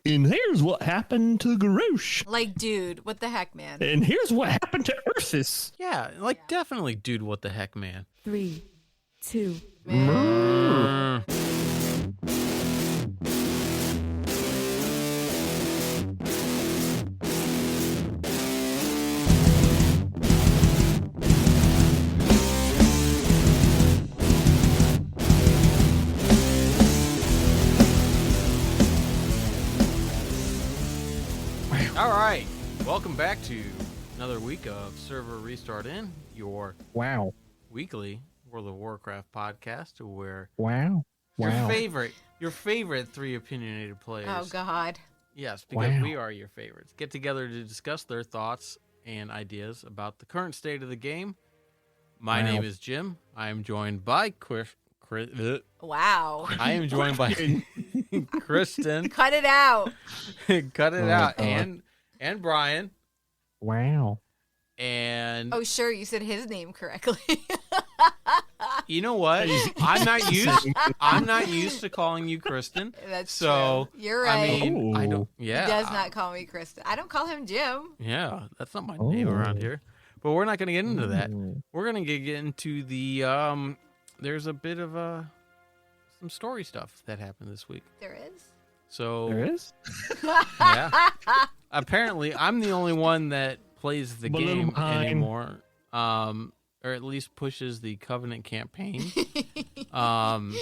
And here's what happened to Garoosh. Like, dude, what the heck, man? And here's what happened to Ursus. Yeah, like definitely, dude. What the heck, man? 3, 2. Man. All right, welcome back to another week of Server Restart In, your weekly World of Warcraft podcast, where your favorite three opinionated players. Oh, God. Yes, because we are your favorites. Get together to discuss their thoughts and ideas about the current state of the game. My name is Jim. I am joined by Wow. I am joined by Kristen. Cut it out. Cut it out. And Brian. Wow. And Oh, sure, you said his name correctly. you know what? I'm not used to calling you Kristen. That's true. You're right. I mean, I don't. Yeah. He does not call me Kristen. I don't call him Jim. Yeah, that's not my name around here. But we're not going to get into that. We're going to get into the there's a bit of some story stuff that happened this week. There is? So There is? yeah. Apparently, I'm the only one that plays the game anymore, or at least pushes the Covenant campaign. And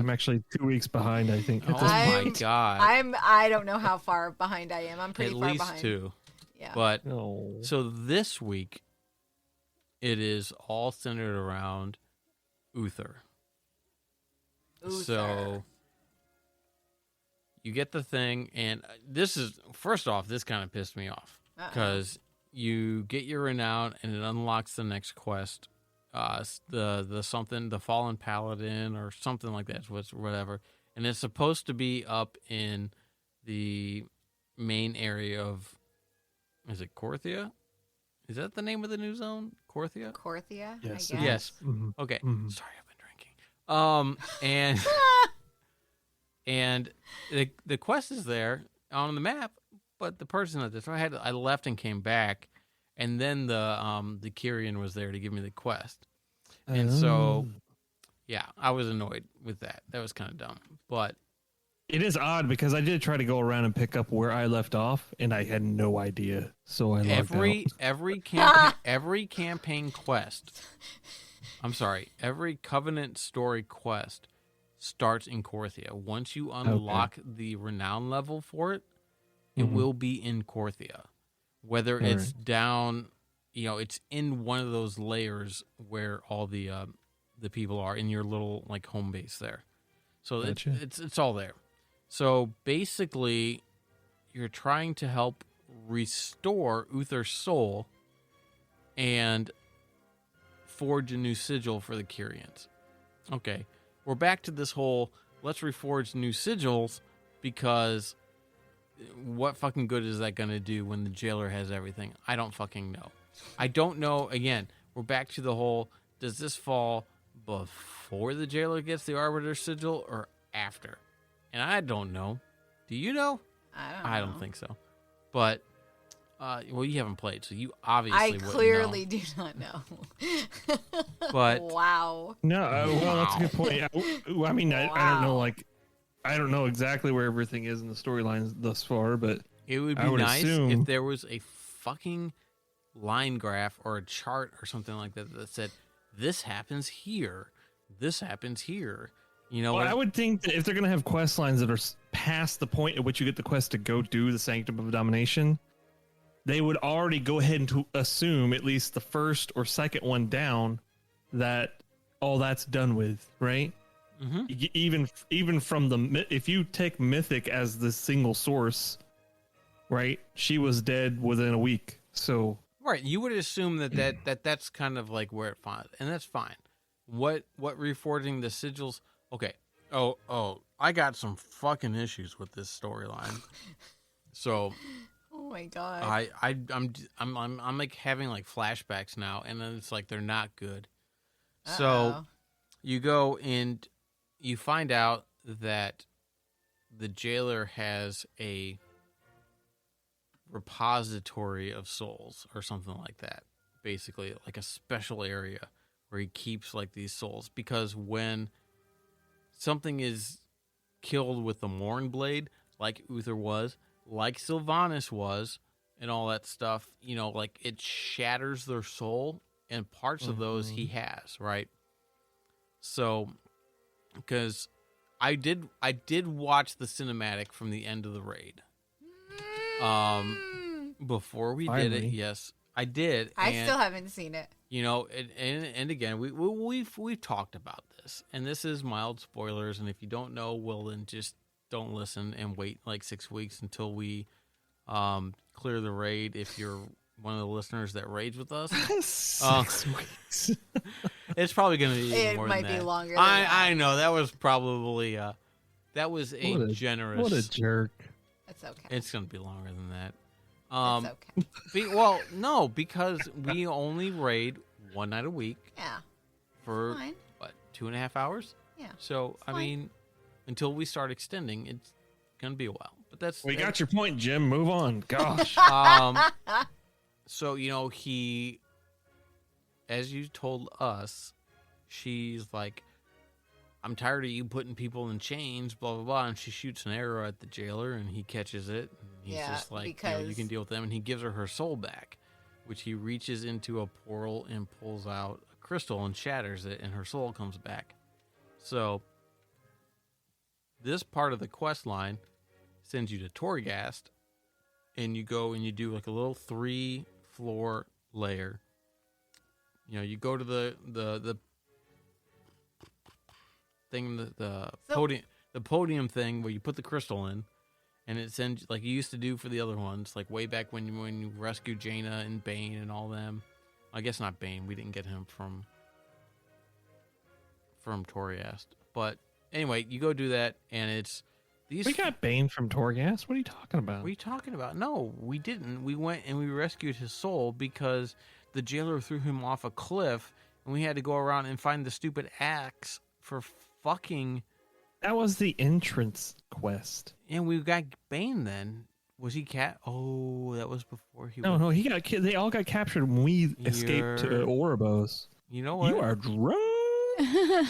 I'm actually 2 weeks behind, I think. oh my god! I don't know how far behind I am. I'm pretty far behind. At least 2. Yeah. But so this week, it is all centered around Uther. So you get the thing, and this is, first off, this kind of pissed me off because you get your renown and it unlocks the next quest, the Fallen Paladin or something like that, whatever, and it's supposed to be up in the main area of, is it Korthia? Is that the name of the new zone? Korthia? Korthia, Yes. I guess. Yes. Mm-hmm. Okay. Mm-hmm. Sorry, I've been drinking. And the quest is there on the map, but the person at this, I left and came back, and then the Kyrian was there to give me the quest, and so yeah, I was annoyed with that. That was kind of dumb, but it is odd because I did try to go around and pick up where I left off, and I had no idea, so I logged out. every campaign quest. I'm sorry, every Covenant story quest starts in Korthia. Once you unlock the renown level for it, it will be in Korthia. Whether it's down, it's in one of those layers where all the people are in your little like home base there. So Gotcha. it's all there. So basically, you're trying to help restore Uther's soul and forge a new sigil for the Kyrians. Okay. We're back to this whole, let's reforge new sigils, because what fucking good is that going to do when the jailer has everything? I don't fucking know. I don't know. Again, we're back to the whole, does this fall before the jailer gets the Arbiter sigil or after? And I don't know. Do you know? I don't think so. But, well, you haven't played, so you obviously wouldn't clearly know. do not know. But wow. No, well, that's a good point. I mean, I don't know, I don't know exactly where everything is in the storylines thus far, but it would be nice if there was a fucking line graph or a chart or something like that that said, this happens here, this happens here. Well, I would think that if they're going to have quest lines that are past the point at which you get the quest to go do the Sanctum of Domination, they would already go ahead and assume at least the first or second one down that all that's done with, right? Mm-hmm. Even from if you take Mythic as the single source, right? She was dead within a week, so right. You would assume that's kind of like where it finds, and that's fine. What reforging the sigils? Okay. Oh, I got some fucking issues with this storyline. So, oh my god. I'm like having like flashbacks now, and then it's like they're not good. Uh-oh. So, you go and you find out that the jailer has a repository of souls or something like that. Basically, like a special area where he keeps like these souls. Because when something is killed with the Morn Blade, like Uther was, like Sylvanas was, and all that stuff, you know, like it shatters their soul, and parts of those he has, right? So, because I did watch the cinematic from the end of the raid. Before we did it, yes, I did. I still haven't seen it. You know, and again, we've talked about this, and this is mild spoilers. And if you don't know, well, then just don't listen and wait like 6 weeks until we clear the raid. If you're one of the listeners that raids with us, 6 weeks. It's probably going to be It more might than be that. longer. Than that. I know that was probably that was a generous. What a jerk. It's okay. It's going to be longer than that. It's okay. Well, no, because we only raid one night a week. Yeah. For Fine. what, 2.5 hours? Yeah. So I mean, until we start extending, it's gonna be a while. But We got your point, Jim. Move on. Gosh. So you know, he, as you told us, she's like, I'm tired of you putting people in chains, blah blah blah, and she shoots an arrow at the jailer, and he catches it. And he's just like, you know, you can deal with them, and he gives her soul back, which he reaches into a portal and pulls out a crystal and shatters it, and her soul comes back. So this part of the quest line sends you to Torghast, and you go and you do like a little 3-floor layer. You know, you go to the thing, the podium thing where you put the crystal in, and it sends, like you used to do for the other ones, like way back when you rescued Jaina and Bane and all them. I guess not Bane. We didn't get him from Torghast. But anyway, you go do that, and it's these. We got Bane from Torghast. What are you talking about? What are you talking about? No, we didn't. We went and we rescued his soul because the jailer threw him off a cliff, and we had to go around and find the stupid axe for fucking. That was the entrance quest. And we got Bane then. Was he cat? Oh, that was before he. No, he got. They all got captured when we escaped to Ouroboros. You know what? You are drunk.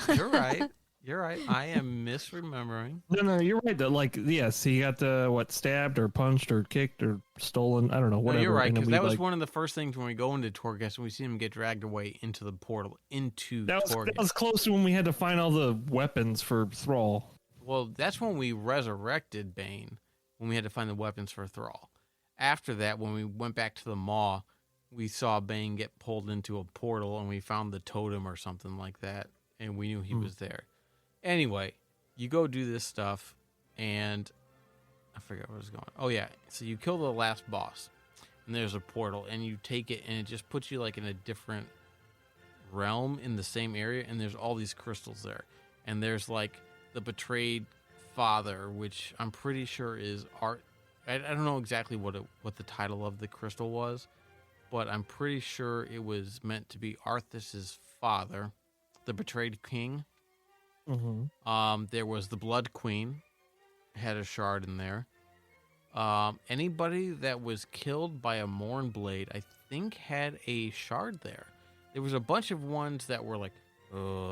You're right. You're right. I am misremembering. No, you're right. Like, yes, he got stabbed or punched or kicked or stolen. I don't know. Whatever. No, you're right, because that was one of the first things when we go into Torghast and we see him get dragged away into the portal into Torghast. That was close to when we had to find all the weapons for Thrall. Well, that's when we resurrected Bane, when we had to find the weapons for Thrall. After that, when we went back to the Maw, we saw Bane get pulled into a portal and we found the totem or something like that, and we knew he was there. Anyway, you go do this stuff, and I forgot where I was going. Oh, yeah. So you kill the last boss, and there's a portal, and you take it, and it just puts you like in a different realm in the same area, and there's all these crystals there. And there's like the betrayed father, which I'm pretty sure is Art. I don't know exactly what the title of the crystal was, but I'm pretty sure it was meant to be Arthas's father, the betrayed king. Mm-hmm. There was the Blood Queen, had a shard in there. Anybody that was killed by a Morn Blade, I think, had a shard there. There was a bunch of ones that were like,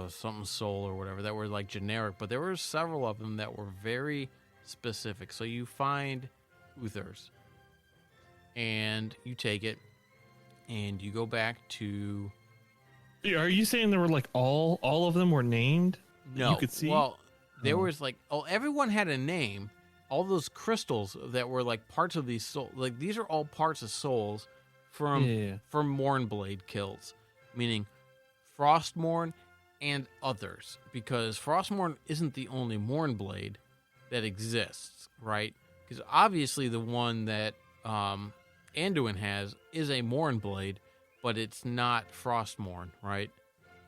something soul or whatever, that were like generic, but there were several of them that were very specific. So you find Uther's, and you take it, and you go back to. Are you saying there were like all of them were named? No. You could see. Well, there was like, everyone had a name. All those crystals that were like parts of these souls, like these are all parts of souls from Mornblade kills, meaning Frostmourne and others, because Frostmourne isn't the only Mornblade that exists, right? Because obviously the one that Anduin has is a Mornblade, but it's not Frostmourne, right?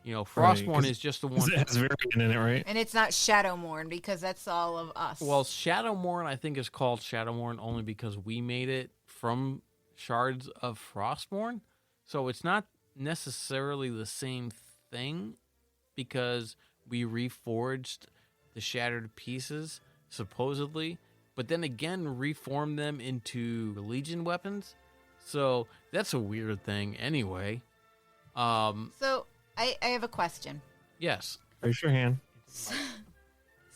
You know, Frostmourne is just the one. It has variant in it, right? And it's not Shadowmourne, because that's all of us. Well, Shadowmourne, I think, is called Shadowmourne only because we made it from shards of Frostmourne. So it's not necessarily the same thing because we reforged the shattered pieces. supposedly, but then again reform them into Legion weapons. So that's a weird thing anyway. So I have a question. Yes. Raise your hand.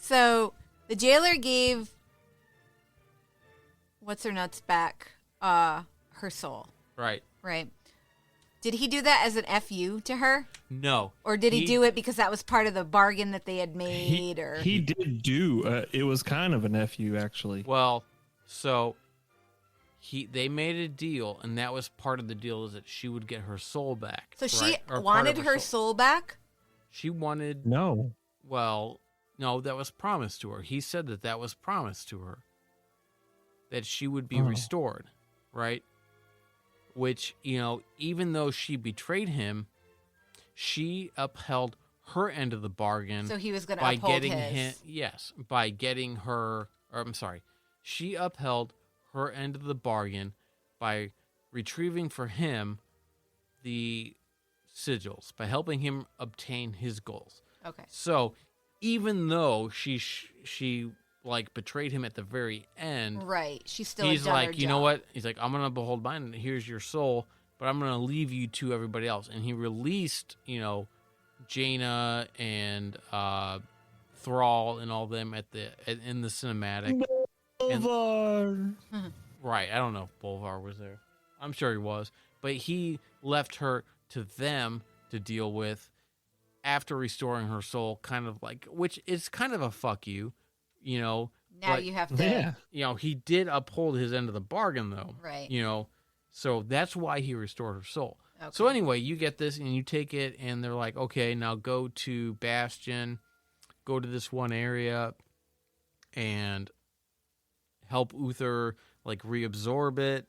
So the jailer gave what's her nuts back her soul, Right. right? Did he do that as an FU to her? No. Or did he do it because that was part of the bargain that they had made? He did do. It was kind of an FU, actually. Well, so they made a deal, and that was part of the deal, is that she would get her soul back. So right? she Or part wanted of her soul back? She wanted. No. Well, no, that was promised to her. He said that was promised to her, that she would be restored, right? Which, even though she betrayed him, she upheld her end of the bargain. So he was going to by uphold getting his. by getting her. Or, I'm sorry, she upheld her end of the bargain by retrieving for him the sigils, by helping him obtain his goals. Okay. So, even though she like betrayed him at the very end, Right. She's still he's done her like, you know job. what? He's like, I'm gonna behold mine. Here's your soul, but I'm gonna leave you to everybody else. And he released, Jaina and Thrall and all them in the cinematic. Right. I don't know if Bolvar was there. I'm sure he was, but he left her to them to deal with after restoring her soul, kind of like, which is kind of a fuck you, Now but, you have to. Yeah. He did uphold his end of the bargain, though. Right. So that's why he restored her soul. Okay. So anyway, you get this and you take it, and they're like, okay, now go to Bastion, go to this one area, and help Uther like reabsorb it.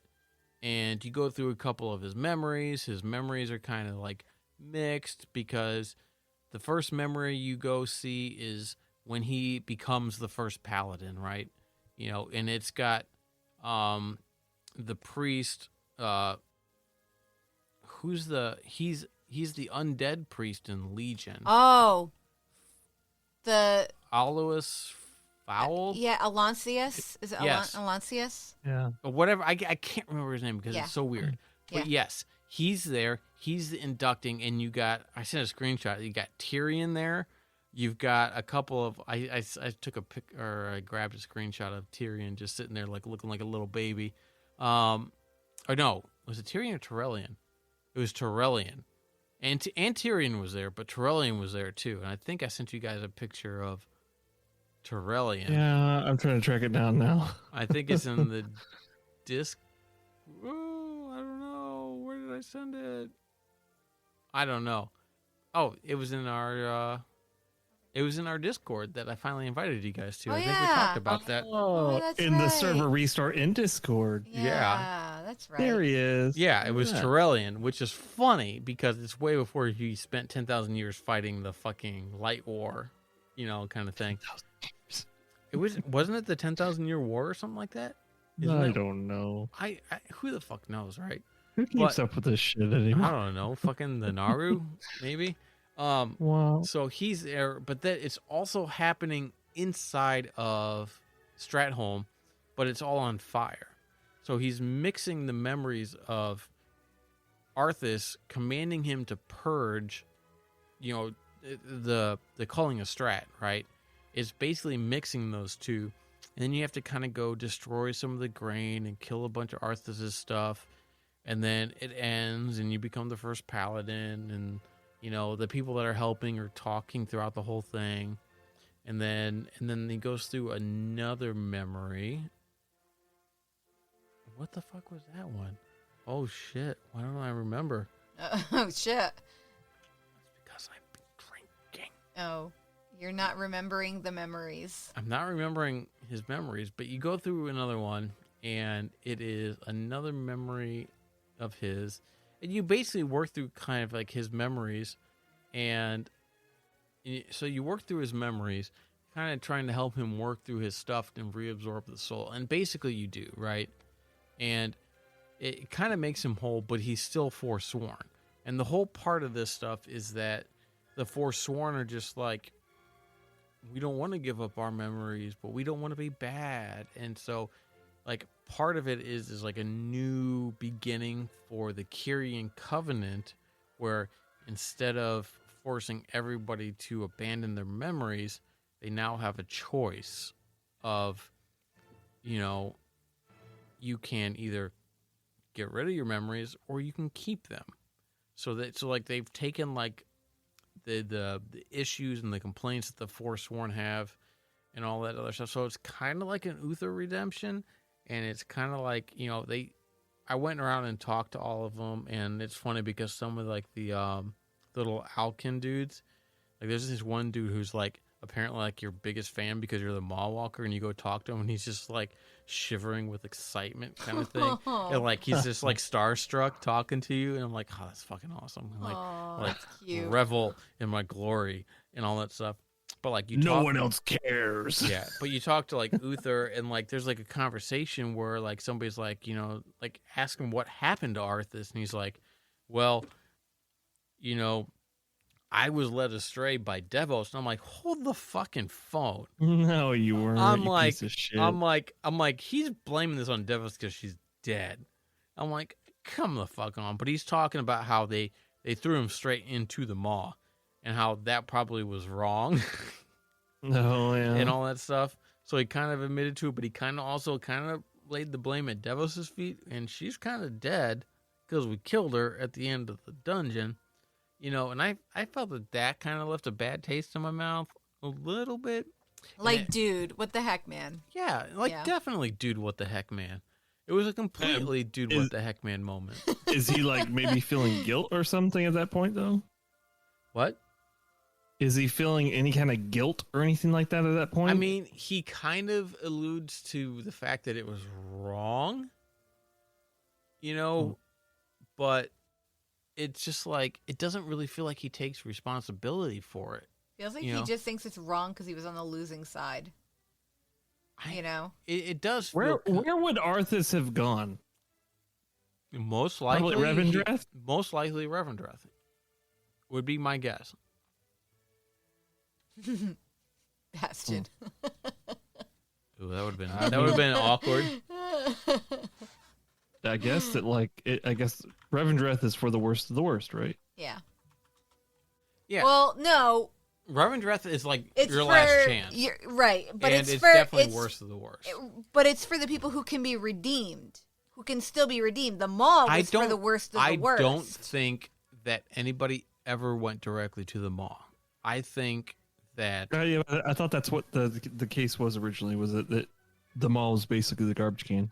And you go through a couple of his memories. His memories are kind of like mixed, because the first memory you go see is when he becomes the first paladin, right? And it's got the priest. He's the undead priest in Legion. Oh. The. Alois Fowl? Yeah, Alancius. Is it Yes. Alancius? Yeah. Or whatever. I can't remember his name because Yeah. it's so weird. But Yeah. yes, he's there. He's inducting, and I sent a screenshot. You got Tyrion there. You've got a couple of. I took a pic, or I grabbed a screenshot of Tyrion just sitting there, like looking like a little baby. Or no, was it Tyrion or Torellian? It was Torellian, and Tyrion was there, but Torellian was there too. And I think I sent you guys a picture of Torellian. Yeah, I'm trying to track it down now. I think it's in the disc. Oh, I don't know. Where did I send it? I don't know. Oh, it was in our Discord that I finally invited you guys to. Oh, I think we yeah. talked about that. Oh, that's in the right. server restart in Discord. Yeah, that's right. There he is. Yeah, it was Yeah. Torellian, which is funny because it's way before he spent 10,000 years fighting the fucking Light War, kind of thing. Wasn't it the 10,000 year war or something like that? I don't know. I who the fuck knows, right? Who keeps But- up with this shit I anymore? don't know. Fucking the Naru, maybe. Wow. So he's there, but that it's also happening inside of Stratholme, but it's all on fire. So he's mixing the memories of Arthas commanding him to purge, the calling of Strat, right? It's basically mixing those two. And then you have to kind of go destroy some of the grain and kill a bunch of Arthas' stuff. And then it ends and you become the first paladin, and the people that are helping are talking throughout the whole thing. And then he goes through another memory. What the fuck was that one? Oh shit. Why don't I remember? Oh, shit. It's because I've been drinking. Oh, you're not remembering the memories. I'm not remembering his memories, but you go through another one, and it is another memory of his. And you basically work through kind of like his memories, and so you work through his memories, kind of trying to help him work through his stuff and reabsorb the soul. And basically you do, right? And it kind of makes him whole, but he's still forsworn. And the whole part of this stuff is that the forsworn are just like we don't want to give up our memories, but we don't want to be bad. And so, like, part of it is like a new beginning for the Kyrian Covenant, where instead of forcing everybody to abandon their memories, they now have a choice of, you can either get rid of your memories or you can keep them. So like they've taken like the issues and the complaints that the Forsworn have and all that other stuff. So it's kind of like an Uther redemption, and it's kind of like, I went around and talked to all of them, and it's funny because some of like the little Alkin dudes, like there's this one dude who's like apparently like your biggest fan because you're the Maw Walker, and you go talk to him and he's just like shivering with excitement kind of thing. And like he's just like starstruck talking to you, and I'm like, oh, that's fucking awesome. I'm like cute. revel in my glory and all that stuff. But like no one else cares. Yeah, but you talk to like Uther, and like there's like a conversation where like somebody's like, like asking what happened to Arthas, and he's like, well, I was led astray by Devos, and I'm like, hold the fucking phone. No, you weren't. I'm you like, piece of shit. I'm like, he's blaming this on Devos because she's dead. I'm like, come the fuck on. But he's talking about how they threw him straight into the maw, and how that probably was wrong. Oh, yeah. And all that stuff. So he kind of admitted to it, but he kind of laid the blame at Devos' feet, and she's kind of dead because we killed her at the end of the dungeon. And I felt that kind of left a bad taste in my mouth a little bit. Like, dude, what the heck, man? Yeah, definitely, dude, what the heck, man. It was a completely dude, what the heck, man moment. Is he like maybe feeling guilt or something at that point, though? What? Is he feeling any kind of guilt or anything like that at that point? I mean, he kind of alludes to the fact that it was wrong, but it's just like, it doesn't really feel like he takes responsibility for it. Feels like he just thinks it's wrong because he was on the losing side. It does. Where would Arthas have gone? Most likely Revendreth? Most likely Revendreth would be my guess. Bastion. Ooh, that would have been awkward. I guess I guess Revendreth is for the worst of the worst, right? Yeah. Yeah. Well, no. Revendreth is like it's your for, last chance. Right, but and it's definitely worst of the worst. But it's for the people who can be redeemed, who can still be redeemed. The Maw was for the worst of the worst. I don't think that anybody ever went directly to the Maw. I think that... Yeah, I thought that's what the case was originally, was that the Maw was basically the garbage can.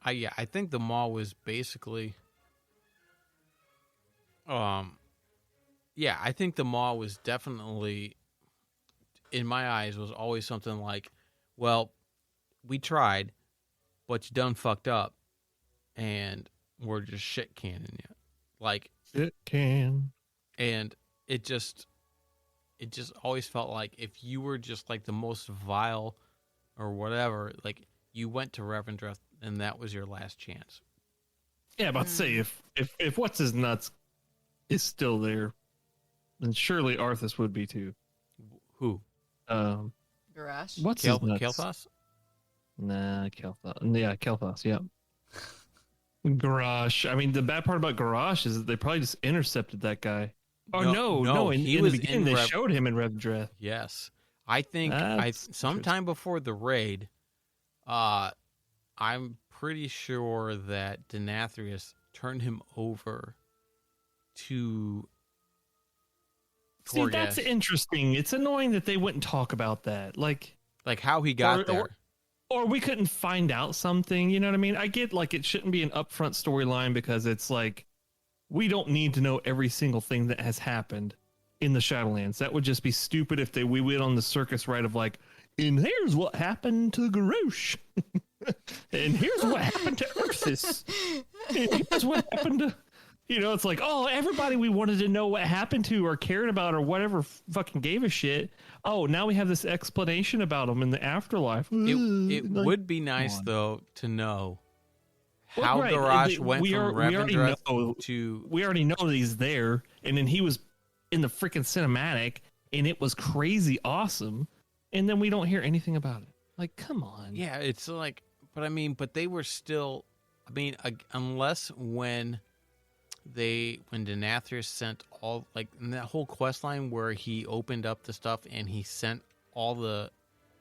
I think the Maw was basically... I think the Maw was definitely, in my eyes, was always something like, well, we tried, but you done fucked up, and we're just shit canning you. Like... Shit can. And it just always felt like if you were just like the most vile or whatever, like you went to Revendreth and that was your last chance. Yeah, about to say if what's his nuts is still there, then surely Arthas would be too. Who? Garrosh. What's his nuts? Kael'thas? Nah, Kael'thas. Yeah, Kael'thas. Yeah. Garrosh. I mean, the bad part about Garrosh is that they probably just intercepted that guy. Oh no! In the beginning, they showed him in Revendreth. Yes, I think sometime before the raid, I'm pretty sure that Denathrius turned him over to. See, that's interesting. It's annoying that they wouldn't talk about that, like how he got there, or we couldn't find out something. You know what I mean? I get like it shouldn't be an upfront storyline because it's like. We don't need to know every single thing that has happened in the Shadowlands. That would just be stupid if we went on the circus ride of like, and here's what happened to Garrosh. And here's what happened to Ursus. And here's what happened to... it's like, oh, everybody we wanted to know what happened to or cared about or whatever fucking gave a shit. Oh, now we have this explanation about them in the afterlife. It would be nice, though, to know... How Garrosh went from Revendreth to... We already know that he's there, and then he was in the freaking cinematic, and it was crazy awesome. and then we don't hear anything about it. Like, come on. Yeah, it's like, but they were still, unless when Denathrius sent all, like, in that whole quest line where he opened up the stuff and he sent all the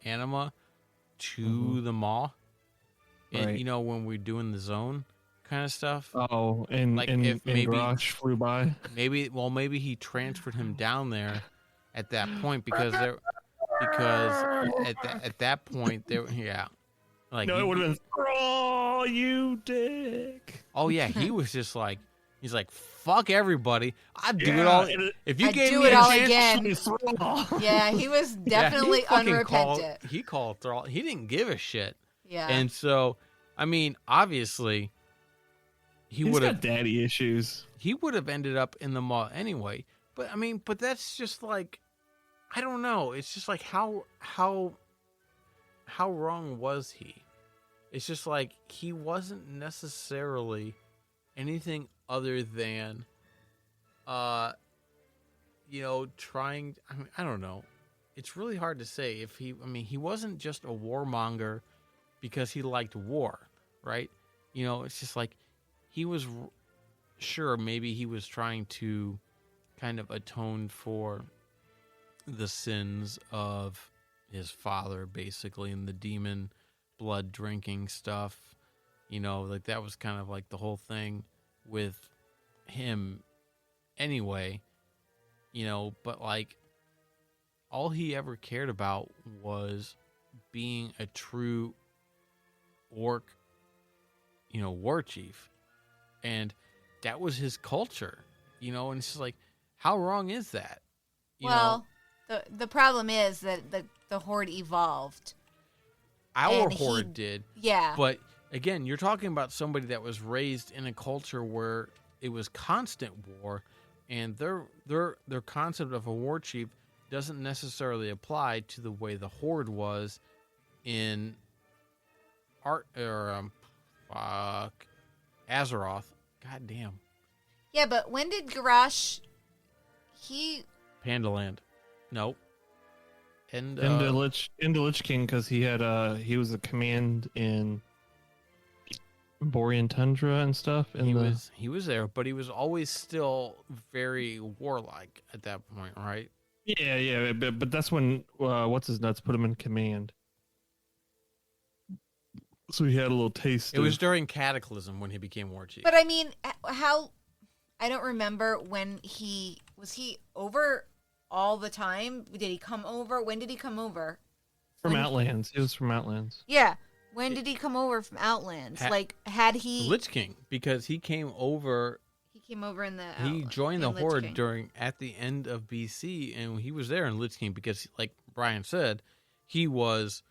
anima to the maw, and Right. you know, when we're doing the zone kind of stuff. Oh, and Like, and, if and maybe- Garrosh flew by. Maybe he transferred him down there at that point because at that point there, yeah, like No, it would have been, oh, you dick. oh yeah, he was just like, he's like, fuck everybody, I'd do it Yeah, all. and If you I'd gave do me it a all chance, again. Yeah, he was definitely unrepentant. He called Thrall. He didn't give a shit. Yeah. And so, I mean, obviously, He's would got have daddy issues. he would have ended up in the maw anyway. But I mean, but that's just like, I don't know. It's just like how wrong was he? It's just like he wasn't necessarily anything other than, trying. I mean, I don't know. It's really hard to say if he. I mean, he wasn't just a warmonger because he liked war, right? You know, it's just like he was sure maybe he was trying to kind of atone for the sins of his father, basically, and the demon blood drinking stuff. You know, like that was kind of like the whole thing with him anyway, you know, but like all he ever cared about was being a true orc, you know, war chief. And that was his culture, you know, and it's just like, how wrong is that? You know? The problem is that the horde evolved. Our and horde did. Yeah. But again, you're talking about somebody that was raised in a culture where it was constant war, and their concept of a war chief doesn't necessarily apply to the way the horde was in Azeroth. God damn. Yeah, but when did Garrosh Pandaland. Nope. And into Lich King, because he was a command in Borean Tundra and stuff. He was there, but he was always still very warlike at that point, right? Yeah, but that's when what's his nuts put him in command. So he had a little taste. It was during Cataclysm when he became war chief. But I mean, how? I don't remember when was he over all the time? Did he come over? When did he come over? From Outlands. He was from Outlands. Yeah. When did he come over from Outlands? Had he Lich King, because he came over. He came over in the. He joined the Horde King. at the end of BC, and he was there in Lich King because, like Brian said, he was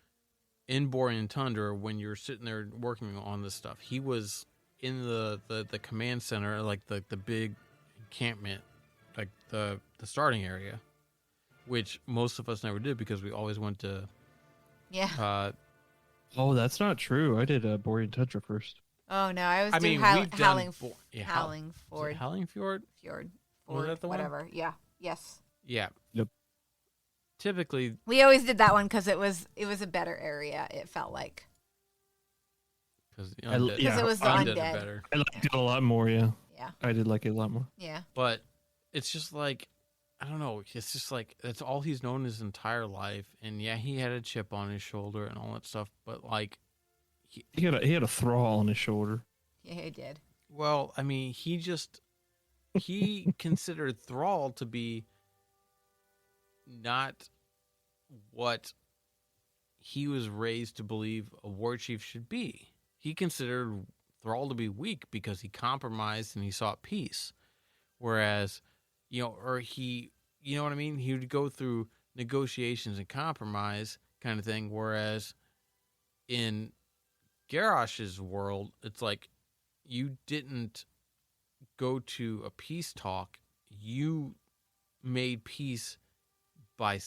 in Borean Tundra when you're sitting there working on this stuff. He was in the command center, like the big encampment, like the starting area, which most of us never did because we always went to. Yeah. Oh, that's not true. I did Borean Tundra first. Oh no, I was doing Howling Ford. Howling Fjord? Fjord. Was that the one? Whatever. Yeah. Yes. Yeah. Yep. Typically, we always did that one because it was a better area. It felt like because it was the undead. Better. I liked it a lot more. Yeah. Yeah. I did like it a lot more. Yeah. But it's just like, I don't know. It's just like that's all he's known his entire life, and yeah, he had a chip on his shoulder and all that stuff. But like, he had a thrall on his shoulder. Yeah, he did. Well, I mean, he considered Thrall to be not what he was raised to believe a war chief should be. He considered Thrall to be weak because he compromised and he sought peace. Whereas, you know what I mean? He would go through negotiations and compromise kind of thing. Whereas in Garrosh's world, it's like you didn't go to a peace talk. You made peace by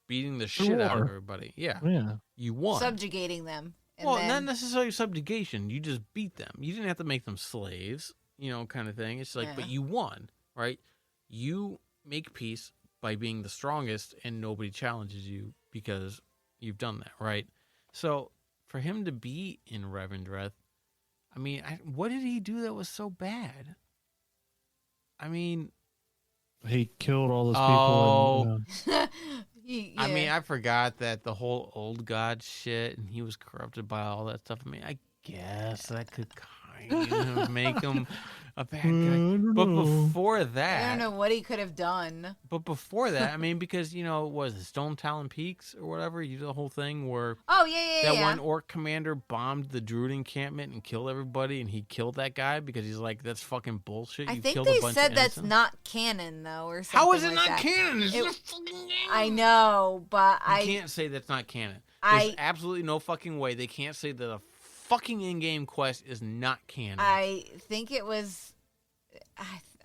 beating the shit out of everybody. Yeah. You won. Subjugating them. Not necessarily subjugation. You just beat them. You didn't have to make them slaves, kind of thing. It's like, but you won, right? You make peace by being the strongest, and nobody challenges you because you've done that, right? So for him to be in Revendreth, I mean, what did he do that was so bad? I mean, He killed all those people. And, I mean, I forgot that the whole old god shit, and he was corrupted by all that stuff. I mean, I guess that could kind of make him a bad guy. But before that, I don't know what he could have done. But before that, I mean, because was it Stone Talon Peaks or whatever? You did the whole thing where that one orc commander bombed the Druid encampment and killed everybody, and he killed that guy because he's like, "That's fucking bullshit." I think they said that's not canon though, or something. How is it like not that. canon? It's a fucking game. I know, but you can't say that's not canon. There's absolutely no fucking way they can't say that a fucking in-game quest is not canon. I think it was.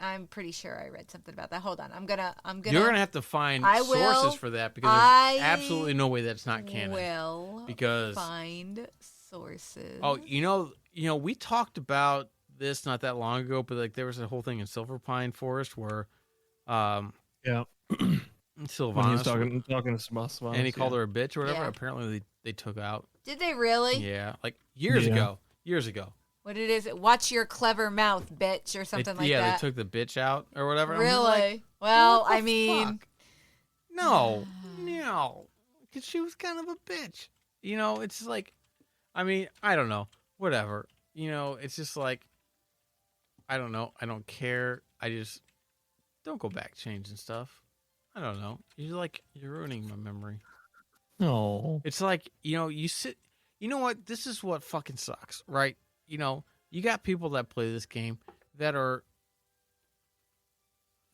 I'm pretty sure I read something about that. Hold on, I'm gonna. You're gonna have to find sources for that because there's absolutely no way that's not canon. Because find sources. Oh, we talked about this not that long ago, but like there was a whole thing in Silverpine Forest where, yeah, Sylvanas talking to Sylvanas, and he called her a bitch or whatever. Yeah. Apparently, they took out. Did they really? Yeah, like years ago. What it is? Watch your clever mouth, bitch, or something like that. Yeah, they took the bitch out or whatever. Really? Like, well, I mean, fuck? No, because she was kind of a bitch. It's just like, I mean, I don't know, whatever. It's just like, I don't know. I don't care. I just don't go back changing stuff. I don't know. You're ruining my memory. No. It's like, you sit. You know what? This is what fucking sucks, right? You got people that play this game that are,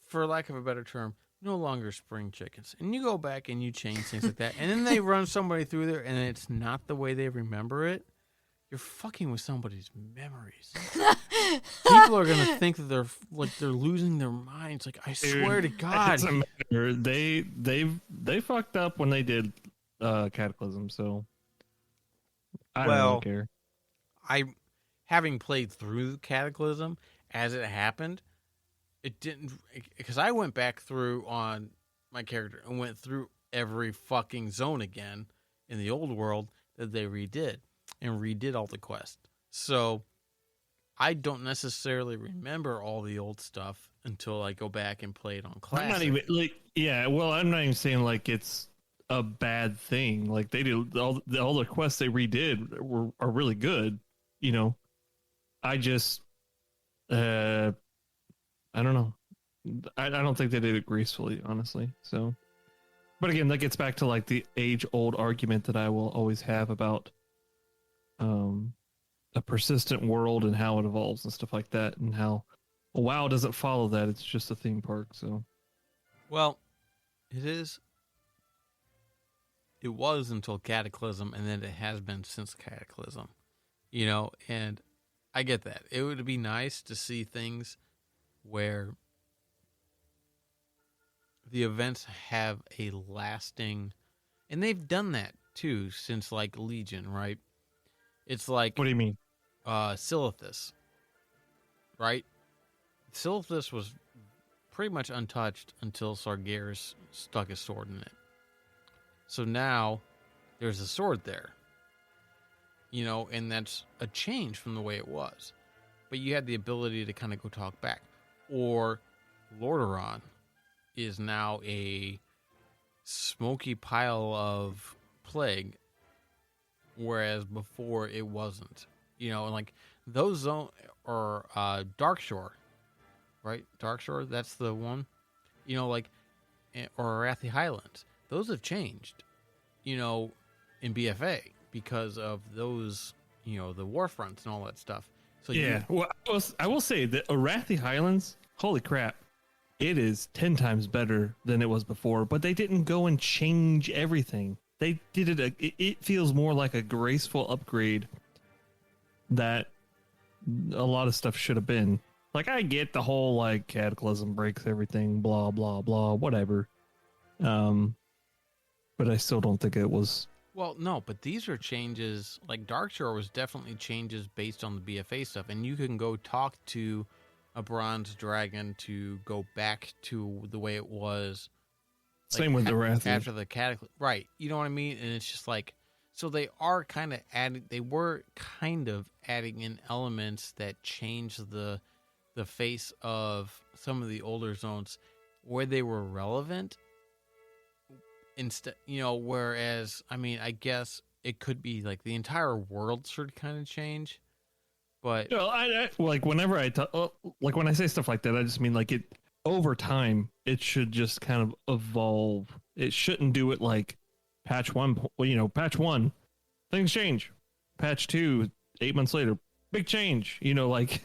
for lack of a better term, no longer spring chickens. And you go back and you change things like that. And then they run somebody through there and it's not the way they remember it. You're fucking with somebody's memories. People are going to think that they're losing their minds. Like, I swear to God. They fucked up when they did Cataclysm, so I don't care. Having played through Cataclysm as it happened, it didn't, because I went back through on my character and went through every fucking zone again in the old world that they redid and redid all the quests. So I don't necessarily remember all the old stuff until I go back and play it on Classic. I'm not even I'm not even saying like it's a bad thing. Like they did all the quests they redid are really good. I just, I don't know. I don't think they did it gracefully, honestly. So, but again, that gets back to like the age-old argument that I will always have about a persistent world and how it evolves and stuff like that, and how WoW doesn't follow that. It's just a theme park. So, well, it was until Cataclysm, and then it has been since Cataclysm. And I get that. It would be nice to see things where the events have a lasting, and they've done that too since like Legion, right? It's like, what do you mean? Silithus, right? Silithus was pretty much untouched until Sargeras stuck his sword in it. So now there's a sword there. And that's a change from the way it was. But you had the ability to kind of go talk back. Or Lordaeron is now a smoky pile of plague, whereas before it wasn't. And like those zones, or Darkshore, right? Darkshore, that's the one. Or Arathi Highlands. Those have changed, in BFA. Because of those, the war fronts and all that stuff. So well, I will say that Arathi Highlands, holy crap, it is 10 times better than it was before. But they didn't go and change everything. They did it. It feels more like a graceful upgrade that a lot of stuff should have been. Like I get the whole like Cataclysm breaks everything, blah blah blah, whatever. But I still don't think it was. Well, no, but these are changes, like Darkshore was definitely changes based on the BFA stuff, and you can go talk to a bronze dragon to go back to the way it was Same with the Wrath. after the cataclysm, right? You know what I mean? And it's just like, so they are kind of adding. They were kind of adding in elements that change the face of some of the older zones where they were relevant. Instead, whereas I mean, I guess it could be like the entire world should kind of change, but I like whenever like when I say stuff like that, I just mean like it over time. It should just kind of evolve. It shouldn't do it like patch one. Patch one, things change. Patch two, 8 months later, big change. Like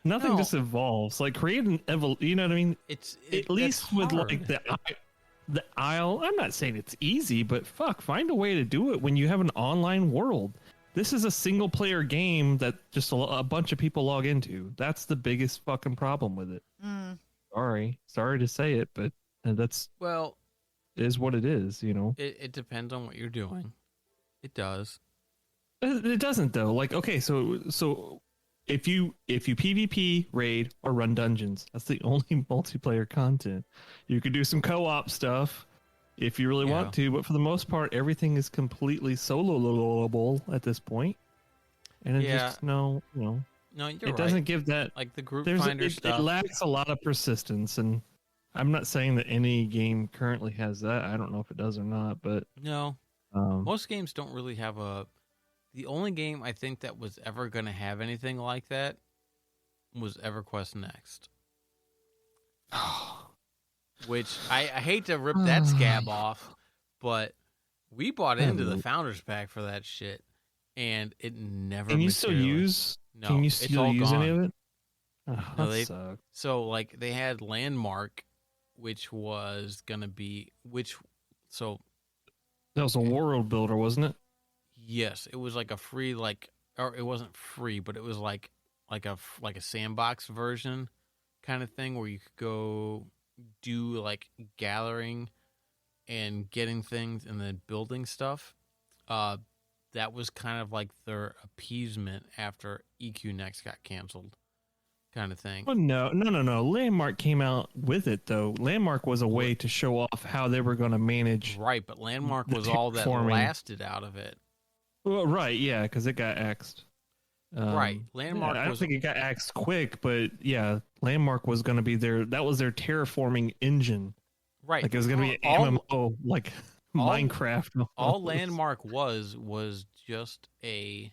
nothing just evolves. Like create an You know what I mean? At least with like the Isle. I'm not saying it's easy, but fuck, find a way to do it when you have an online world. This is a single player game that just a bunch of people log into. That's the biggest fucking problem with it. Sorry to say it, but that's is what it is. it depends on what you're doing. It does. It doesn't though. Like, okay, so if you PvP, raid, or run dungeons, that's the only multiplayer content. You could do some co-op stuff if you really want to, but for the most part, everything is completely soloable at this point. And it just no, you're it doesn't give that like the group finder stuff. It lacks a lot of persistence, and I'm not saying that any game currently has that. I don't know if it does or not, but no, most games don't really have a. The only game I think that was ever going to have anything like that was EverQuest Next. Which I hate to rip that scab off, but we bought into the Founders Pack for that shit, and it never. Can you still use? No, can you still use any of it? Oh, no, that sucks. So like they had Landmark, which was gonna be that was a world builder, wasn't it? Yes, it was like a free or it wasn't free, but it was like a sandbox version kind of thing where you could go do like gathering and getting things and then building stuff. That was kind of like their appeasement after EQ Next got canceled, kind of thing. Oh no! Landmark came out with it though. Landmark was a way to show off how they were going to manage. Right, but Landmark was all that lasted out of it. Well, right, yeah, because it got axed. Right, Landmark. I don't think it got axed quick, but yeah, Landmark was going to be that was their terraforming engine. Right, like it was going to be an MMO, like Minecraft. All Landmark was just a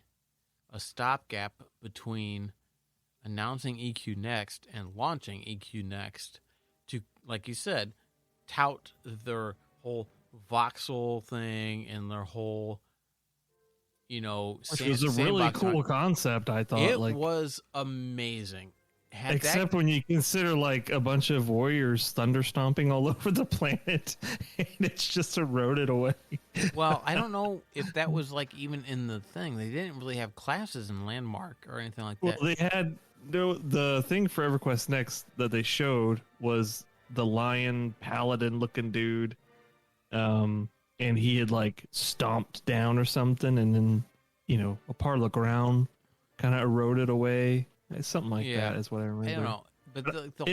stopgap between announcing EQ Next and launching EQ Next to, like you said, tout their whole voxel thing and their whole. Which was a really cool concept, I thought. It was amazing. Except when you consider like a bunch of warriors thunder stomping all over the planet and it's just eroded away. Well, I don't know if that was like even in the thing. They didn't really have classes in Landmark or anything like that. Well, they had the thing for EverQuest Next that they showed was the lion paladin looking dude. And he had like stomped down or something, and then a part of the ground kind of eroded away. Something like that is what I remember. I don't know, but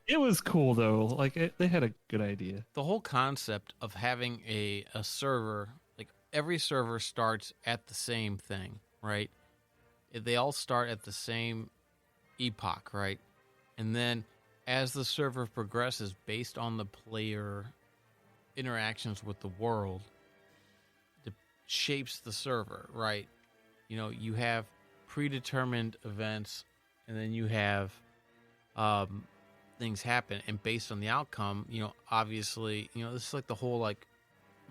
it was cool though. Like they had a good idea. The whole concept of having a server, like every server starts at the same thing, right? They all start at the same epoch, right? And then as the server progresses, based on the player interactions with the world, it shapes the server, right? You have predetermined events, and then you have things happen, and based on the outcome, obviously, this is like the whole like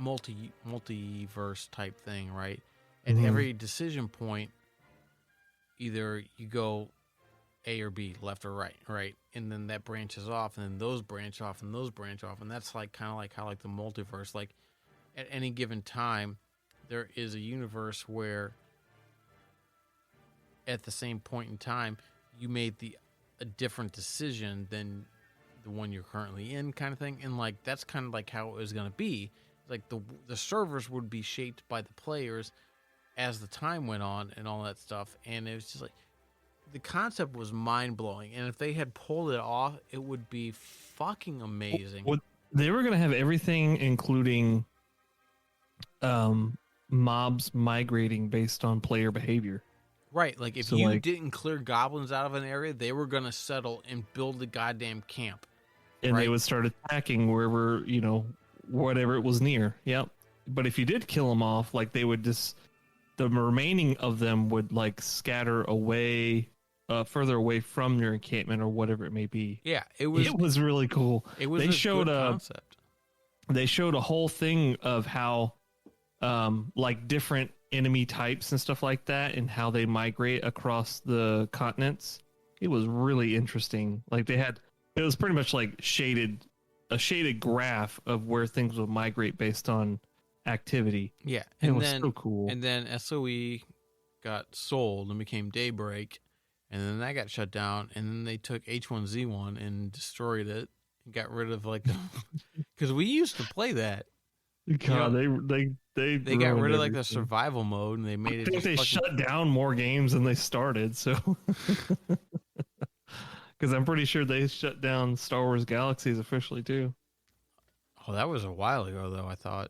multiverse type thing, right? At every decision point, either you go A or B, left or right, and then that branches off, and then those branch off, and those branch off, and that's like kind of like how like the multiverse, like at any given time, there is a universe where at the same point in time you made a different decision than the one you're currently in, kind of thing, and like that's kind of like how it was going to be. Like the servers would be shaped by the players as the time went on and all that stuff, and it was just like the concept was mind-blowing, and if they had pulled it off, it would be fucking amazing. They were gonna have everything, including mobs migrating based on player behavior. Right, like if So, you like- didn't clear goblins out of an area, they were gonna settle and build the goddamn camp. And they Right. would start attacking wherever, whatever it was near. Yep. But if you did kill them off, like they would just, the remaining of them would like scatter away, further away from your encampment or whatever it may be. Yeah, it was really cool. it was They a showed good concept. they showed a whole thing of how, like different enemy types and stuff like that, and how they migrate across the continents. It was really interesting. Like it was pretty much like a shaded graph of where things would migrate based on activity. Yeah, It and was then so cool. and then SOE got sold and became Daybreak, and then that got shut down, and then they took H1Z1 and destroyed it and got rid of like because we used to play that. God, they got rid ruined of like the everything. survival mode, and they made I it. think Just they fucking, shut down more games than they started. So, because I'm pretty sure they shut down Star Wars Galaxies officially too. Oh, that was a while ago, though. I thought.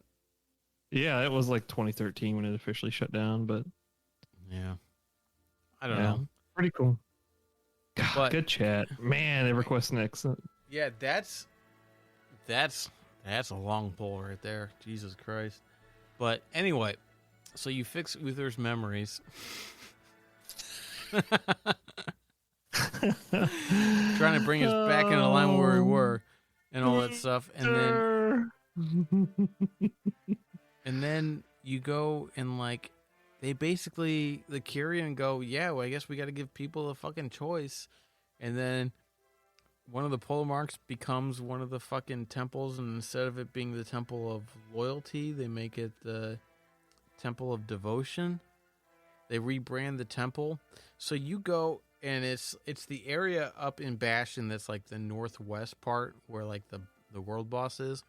Yeah, it was like 2013 when it officially shut down. But Yeah, I don't Yeah. know. pretty cool. God, But- good chat, man. Everquest Next. Yeah, that's a long pull right there. Jesus Christ. But anyway, so you fix Uther's memories. Trying to bring us back into line where we were and all that stuff. And then you go and like they basically the Kyrian go, yeah, well, I guess we got to give people a fucking choice. And then one of the pole marks becomes one of the fucking temples, and instead of it being the temple of loyalty, they make it the temple of devotion. They rebrand the temple. So you go and it's the area up in Bastion that's like the northwest part where like the world boss is.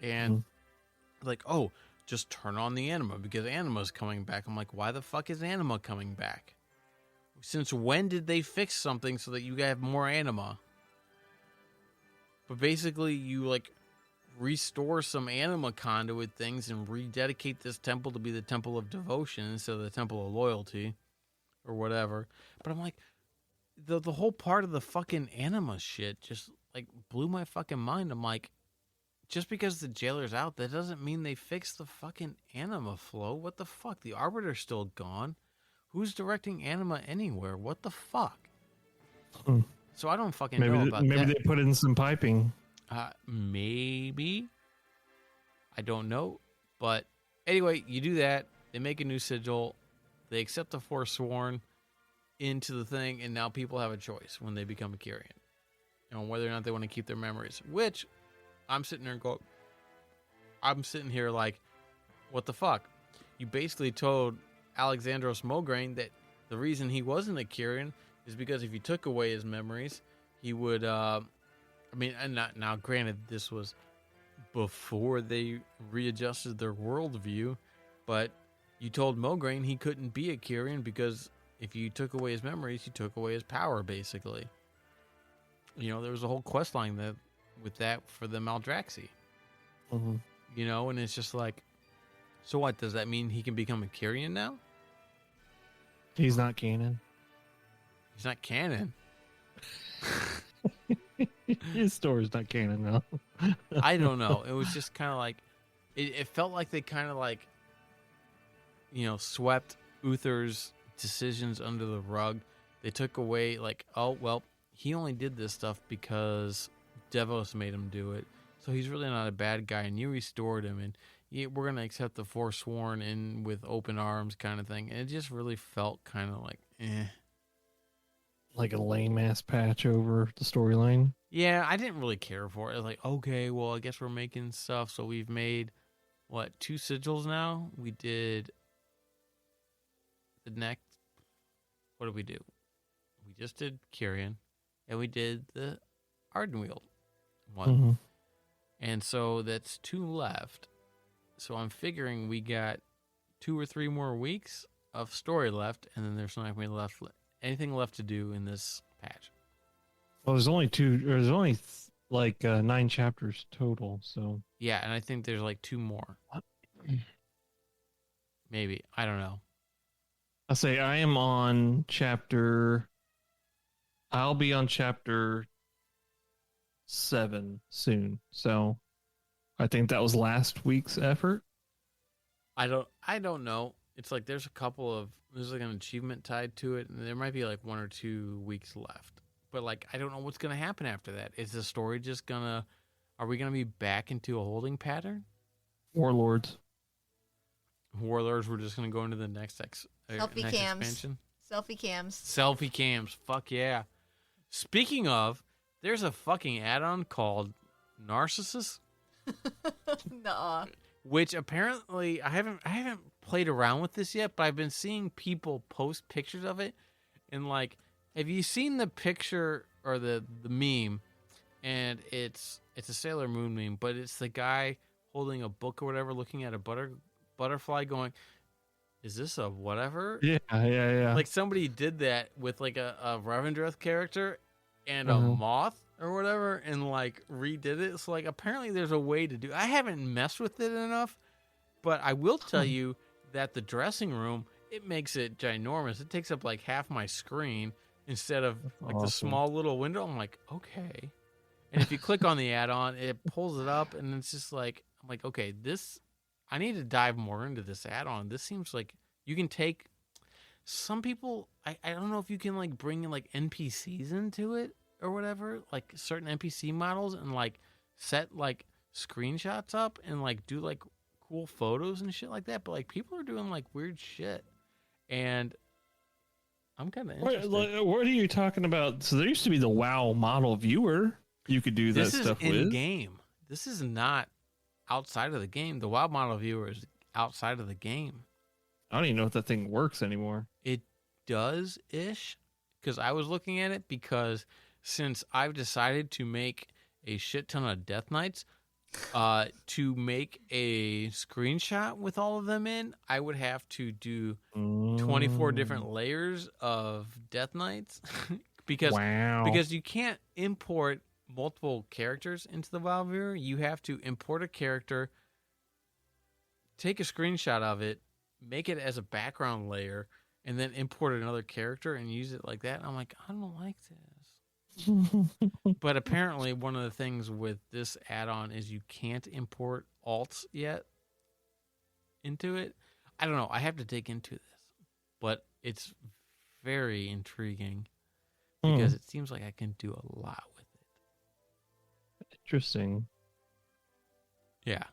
And like, oh, just turn on the anima because anima's coming back. I'm like, why the fuck is anima coming back? Since when did they fix something so that you have more anima? But basically, you like restore some anima conduit things and rededicate this temple to be the temple of devotion instead of the temple of loyalty or whatever. But I'm like, the whole part of the fucking anima shit just like blew my fucking mind. I'm like, just because the jailer's out, that doesn't mean they fixed the fucking anima flow. What the fuck? The arbiter's still gone. Who's directing anima anywhere? What the fuck? So I don't fucking know about that. Maybe they put in some piping. Maybe. I don't know. But anyway, you do that. They make a new sigil. They accept the Forsworn into the thing, and now people have a choice when they become a Kyrian. Whether or not they want to keep their memories. Which, I'm sitting there and I'm sitting here like, what the fuck? You basically told Alexandros Mograine that the reason he wasn't a Kyrian is because if you took away his memories, he would, and now granted, this was before they readjusted their worldview, but you told Mograine he couldn't be a Kyrian because if you took away his memories, you took away his power, basically. There was a whole quest line with that for the Maldraxi. And it's just like, so what? Does that mean he can become a Kyrian now? He's not canon. He's not canon. His story's not canon now. I don't know. It was just kind of like, it felt like they kind of like, swept Uther's decisions under the rug. They took away like, oh, well, he only did this stuff because Devos made him do it. So he's really not a bad guy, and you restored him, and we're going to accept the Forsworn in with open arms kind of thing. And it just really felt kind of like, Like a lame ass patch over the storyline. Yeah, I didn't really care for it. I was like, okay, well, I guess we're making stuff. So we've made, 2 sigils now? We did the next. What did we do? We just did Kyrian, and we did the Ardenweald one. And so that's 2 left. So I'm figuring we got 2 or 3 more weeks of story left, and then there's not going to be anything left to do in this patch. Well, there's only 2. There's only like 9 chapters total. So Yeah, and I think there's like 2 more. Maybe. I don't know. I'll say I am on chapter. I'll be on chapter 7 soon. So I think that was last week's effort. I don't know. It's like there's like an achievement tied to it, and there might be like 1 or 2 weeks left. But like I don't know what's gonna happen after that. Is the story just gonna? Are we gonna be back into a holding pattern? Warlords. Warlords, we're just gonna go into the next Selfie next cams. expansion. Selfie cams. Selfie cams. Fuck yeah. Speaking of, there's a fucking add-on called Narcissus, Nuh-uh. which apparently I haven't played around with this yet, but I've been seeing people post pictures of it, and like, have you seen the picture or the meme? And it's a Sailor Moon meme, but it's the guy holding a book or whatever, looking at a butterfly, going, "Is this a whatever?" Yeah. Like somebody did that with like a Revendreth character and a moth or whatever, and like redid it. So like apparently there's a way to do. I haven't messed with it enough, but I will tell you that the dressing room, it makes it ginormous. It takes up like half my screen instead of like the small little window. I'm like, okay. And if you click on the add-on, it pulls it up, and it's just like, I'm like, okay, I need to dive more into this add-on. This seems like you can take some people. I don't know if you can like bring like NPCs into it or whatever, like certain NPC models, and like set like screenshots up and like do like cool photos and shit like that. But like people are doing like weird shit, and I'm kind of interested. What are you talking about? So there used to be the WoW model viewer. You could do that stuff with. This is in game. This is not outside of the game. The WoW model viewer is outside of the game. I don't even know if that thing works anymore. It does ish, because I was looking at it, because since I've decided to make a shit ton of Death Knights, to make a screenshot with all of them in, I would have to do 24 different layers of Death Knights because you can't import multiple characters into the WoW viewer. You have to import a character, take a screenshot of it, make it as a background layer, and then import another character and use it like that. And I'm like, I don't like this. But apparently one of the things with this add-on is you can't import alts yet into it. I don't know. I have to dig into this. But it's very intriguing because it seems like I can do a lot with it. Interesting. Yeah.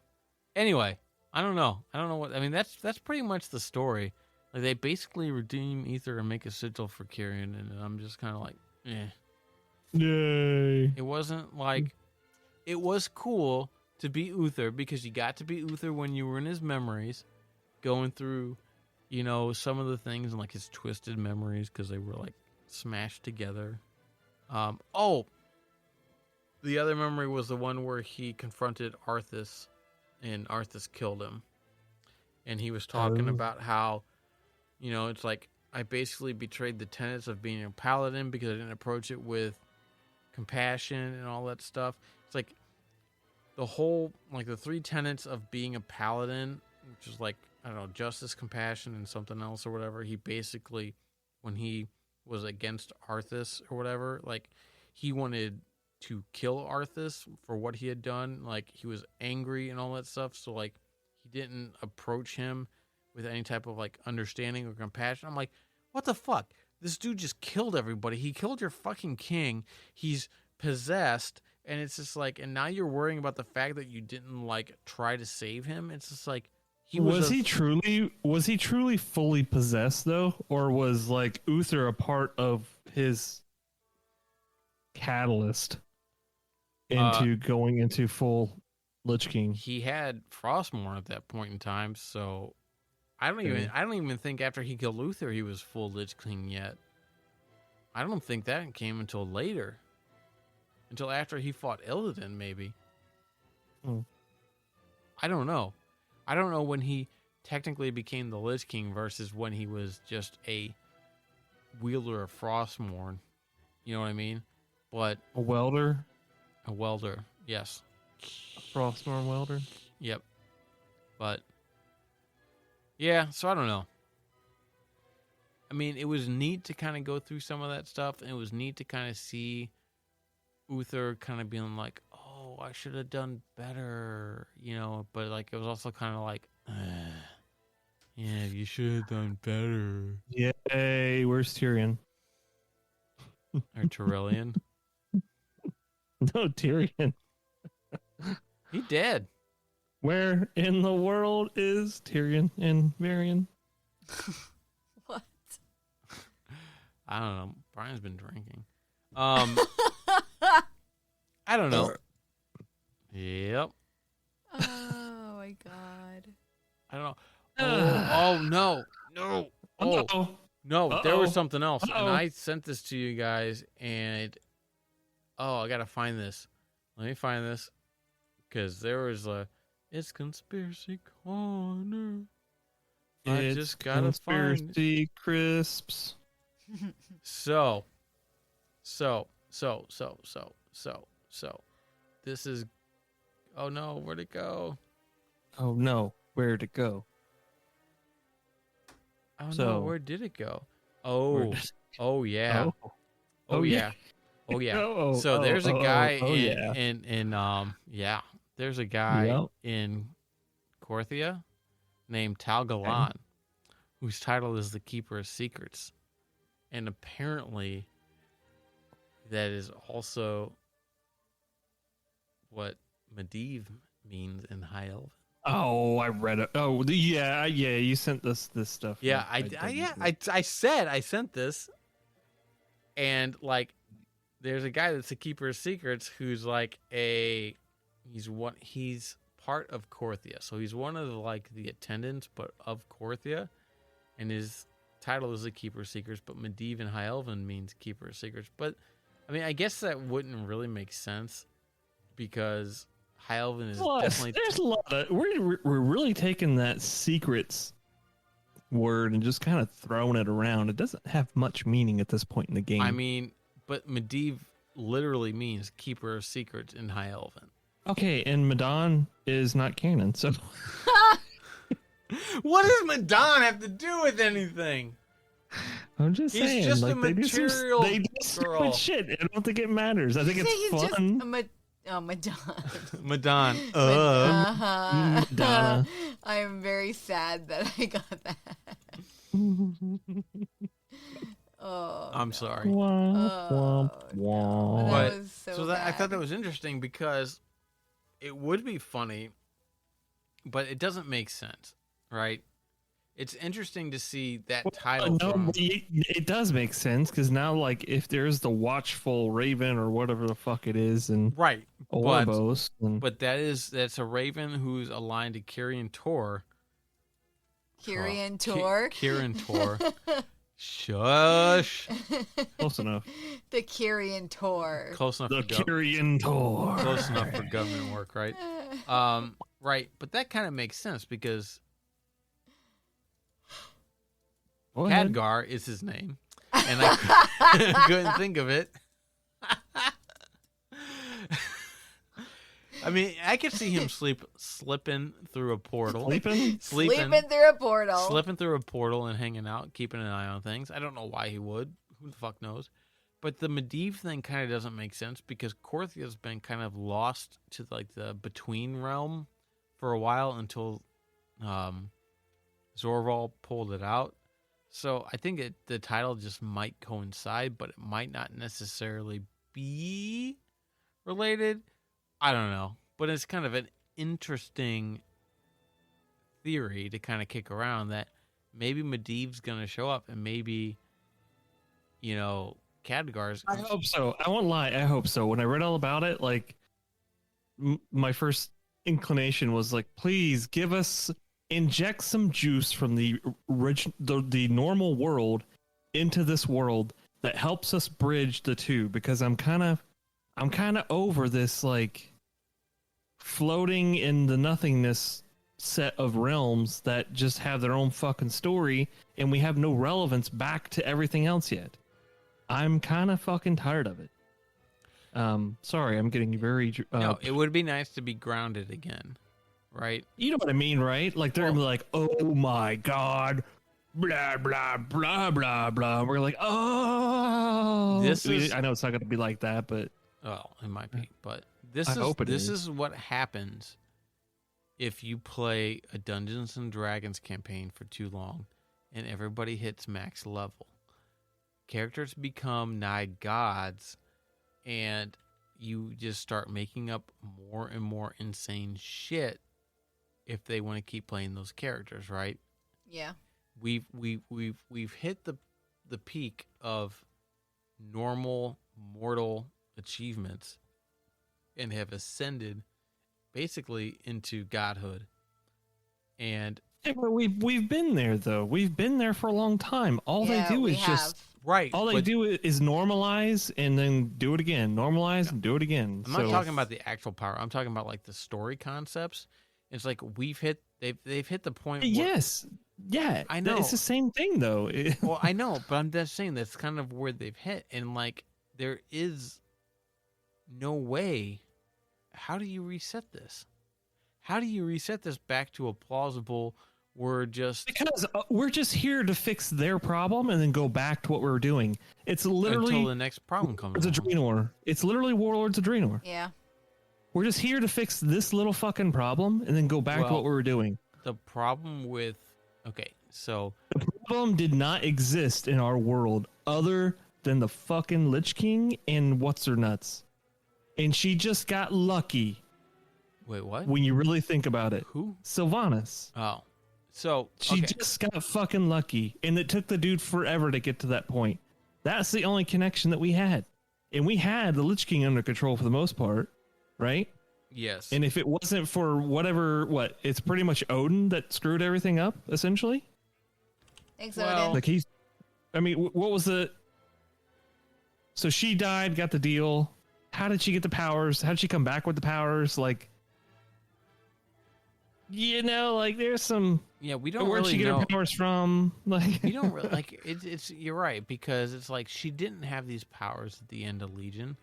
Anyway, I don't know. That's pretty much the story. Like they basically redeem Ether and make a sigil for Kyrian, and I'm just kind of like, eh. Yay. It wasn't like, it was cool to be Uther because you got to be Uther when you were in his memories, going through, some of the things and like his twisted memories because they were like smashed together. The other memory was the one where he confronted Arthas and Arthas killed him. And he was talking about how, it's like, I basically betrayed the tenets of being a paladin because I didn't approach it with compassion and all that stuff. It's like the whole, like the 3 tenets of being a paladin, which is like, I don't know, justice, compassion, and something else or whatever. He basically, when he was against Arthas or whatever, like he wanted to kill Arthas for what he had done. Like he was angry and all that stuff. So like he didn't approach him with any type of like understanding or compassion. I'm like, what the fuck? This dude just killed everybody. He killed your fucking king. He's possessed. And it's just like, and now you're worrying about the fact that you didn't like try to save him. It's just like, was he truly fully possessed though? Or was like Uther a part of his catalyst into going into full Lich King? He had Frostmourne at that point in time, so I don't even think after he killed Uther he was full Lich King yet. I don't think that came until later. Until after he fought Illidan, maybe. I don't know. I don't know when he technically became the Lich King versus when he was just a wielder of Frostmourne. You know what I mean? But a welder? A welder, yes. Frostborn welder. Yep. But yeah, so I don't know. I mean, it was neat to kind of go through some of that stuff, and it was neat to kind of see Uther kind of being like, "Oh, I should have done better," you know. But like, it was also kind of like, "Yeah, you should have done better." Yay! Where's Tyrion? Or Tyrion. No, Tyrion. He dead. Where in the world is Tyrion and Varian? What? I don't know. Brian's been drinking. I don't know. Yep. Oh my god. I don't know. Oh no. No. Oh. No, there was something else. And I sent this to you guys, and I gotta find this. Let me find this. Because there was it's Conspiracy Corner. I just gotta find Conspiracy Crisps. So. This is. Oh no, where'd it go? Oh no, where'd it go? Oh So- no, where did it go? Oh, oh yeah. Oh, Oh yeah. Oh yeah. So there's a guy there's a guy in Korthia named Tal Galan whose title is the Keeper of Secrets. And apparently that is also what Medivh means in High Elven. Oh, I read it. Oh, yeah. You sent this stuff. Yeah, I sent this, and like, there's a guy that's a Keeper of Secrets who's like he's part of Korthia, so he's one of the attendants, but of Korthia, and his title is a Keeper of Secrets. But Medivh in High Elven means Keeper of Secrets. But I mean, I guess that wouldn't really make sense because High Elven is definitely. There's a lot of we're really taking that secrets word and just kind of throwing it around. It doesn't have much meaning at this point in the game. I mean, but Medivh literally means Keeper of Secrets in High Elven. Okay, and Madon is not canon, so What does Madon have to do with anything? I'm just saying. He's just a material they do girl. stupid shit. I don't think it matters. I think He's it's just fun. Madonna. Madon. Madonna. I am very sad that I got that. Oh, I'm sorry. Womp, womp, womp. That was so I bad. thought that was interesting because it would be funny, but it doesn't make sense, right? It's interesting to see that title. No, from... it does make sense because now, like, if there's the watchful raven or whatever the fuck it is, and right, Orbos, but that's a raven who's aligned to Kyrian Tor. Kyrian Tor. Kyrian Tor. Shush. close enough. The Kyrian Tor. Close enough. The for Kyrian Tor. Close enough for government work, right? Right, but that kind of makes sense because Dadghar is his name, and I couldn't think of it. I mean, I could see him slipping through a portal. Sleeping through a portal. Slipping through a portal and hanging out, keeping an eye on things. I don't know why he would. Who the fuck knows? But the Medivh thing kind of doesn't make sense because Korthia's been kind of lost to like the between realm for a while until Zorval pulled it out. So I think the title just might coincide, but it might not necessarily be related. I don't know. But it's kind of an interesting theory to kind of kick around that maybe Medivh's going to show up and maybe, Dadghars. I hope so. I won't lie. I hope so. When I read all about it, like, my first inclination was like, please inject some juice from the normal world into this world that helps us bridge the two, because I'm kind of over this, like, floating in the nothingness set of realms that just have their own fucking story and we have no relevance back to everything else yet. I'm kind of fucking tired of it. Sorry, I'm getting very. No, it would be nice to be grounded again, right? You know what I mean, right? Like they're gonna be like, "Oh my god, blah blah blah blah blah." We're like, "Oh." I know it's not gonna be like that, but well, it might be. But I hope it this is. is what happens if you play a Dungeons and Dragons campaign for too long, and everybody hits max level. Characters become nigh gods, and you just start making up more and more insane shit if they want to keep playing those characters, right? Yeah. We've hit the peak of normal mortal achievements and have ascended basically into godhood. And yeah, but we've been there though. We've been there for a long time. All they do is just right. all they do is normalize and then do it again. Normalize and do it again. I'm not talking about the actual power. I'm talking about like the story concepts. It's like they've hit the point. Yes. Yeah. I know. It's the same thing though. Well, I know, but I'm just saying that's kind of where they've hit, and like there is no way. How do you reset this? How do you reset this back to a plausible? Because we're just here to fix their problem and then go back to what we were doing. It's literally until the next problem comes. It's Draenor. It's literally Warlords of Draenor. Yeah. We're just here to fix this little fucking problem and then go back to what we were doing. The problem with so the problem did not exist in our world other than the fucking Lich King and what's her nuts, and she just got lucky. Wait, what? When you really think about it, who? Sylvanas. Oh. So she just got fucking lucky, and it took the dude forever to get to that point. That's the only connection that we had, and we had the Lich King under control for the most part, right? Yes. And if it wasn't for it's pretty much Odin that screwed everything up, essentially. Thanks, Odin. Like what was the? So she died, got the deal. How did she get the powers? How did she come back with the powers? Like, there's some. Yeah, we don't where'd really she get know her powers from? Like, you don't really like it's. You're right, because it's like she didn't have these powers at the end of Legion.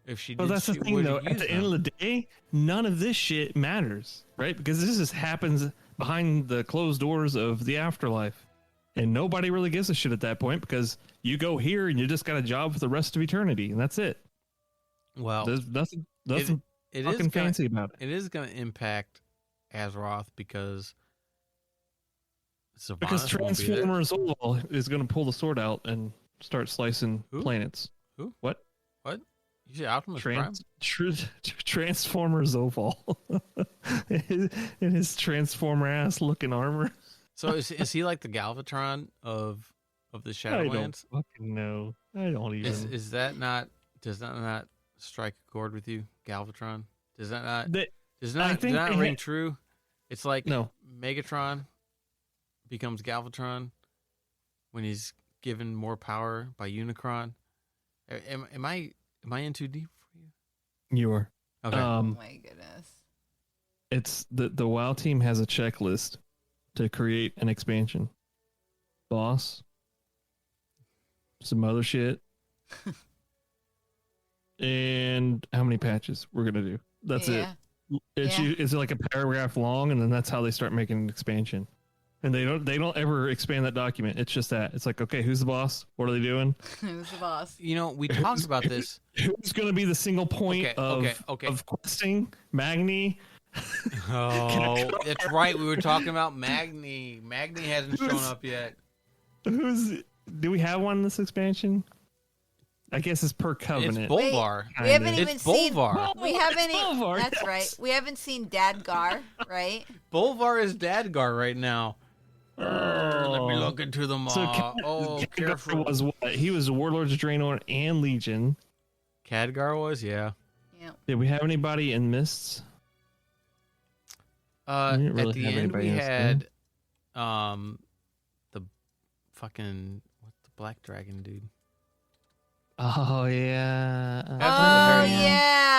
If she did, that's the thing, though. At the end of the day, none of this shit matters, right? Because this just happens behind the closed doors of the afterlife, and nobody really gives a shit at that point because you go here and you just got a job for the rest of eternity, and that's it. Well, there's nothing fucking fancy about it. It is going to impact Azeroth because Transformer Zol is going to pull the sword out and start slicing planets. Who? What? You say Optimus Prime? Transformer Zoval in his Transformer ass looking armor. So is he like the Galvatron of the Shadowlands? I don't fucking know. I don't even. Does that not strike a chord with you, Galvatron? Does that not ring true? It's like Megatron becomes Galvatron when he's given more power by Unicron. Am I in too deep for you? You are. Okay. Oh my goodness. It's the WoW team has a checklist to create an expansion. Boss. Some other shit. And how many patches we're gonna do. That's it. It's like a paragraph long, and then that's how they start making an expansion. And they don't ever expand that document. It's just that. It's like, okay, who's the boss? What are they doing? Who's the boss? We talked about this. Who's going to be the single point of questing? Magni? Oh, that's right. We were talking about Magni. Magni hasn't shown up yet. Do we have one in this expansion? I guess it's per covenant. It's Bolvar. We haven't even seen Bolvar. We haven't. Bolvar, that's right. We haven't seen Dadghar, right? Bolvar is Dadghar right now. Let me look into the maw. So careful. Was what? He was Warlords of Draenor and Legion. Khadgar was, yeah. Did we have anybody in Mists? At the end, we had the fucking what's the black dragon dude? Oh yeah.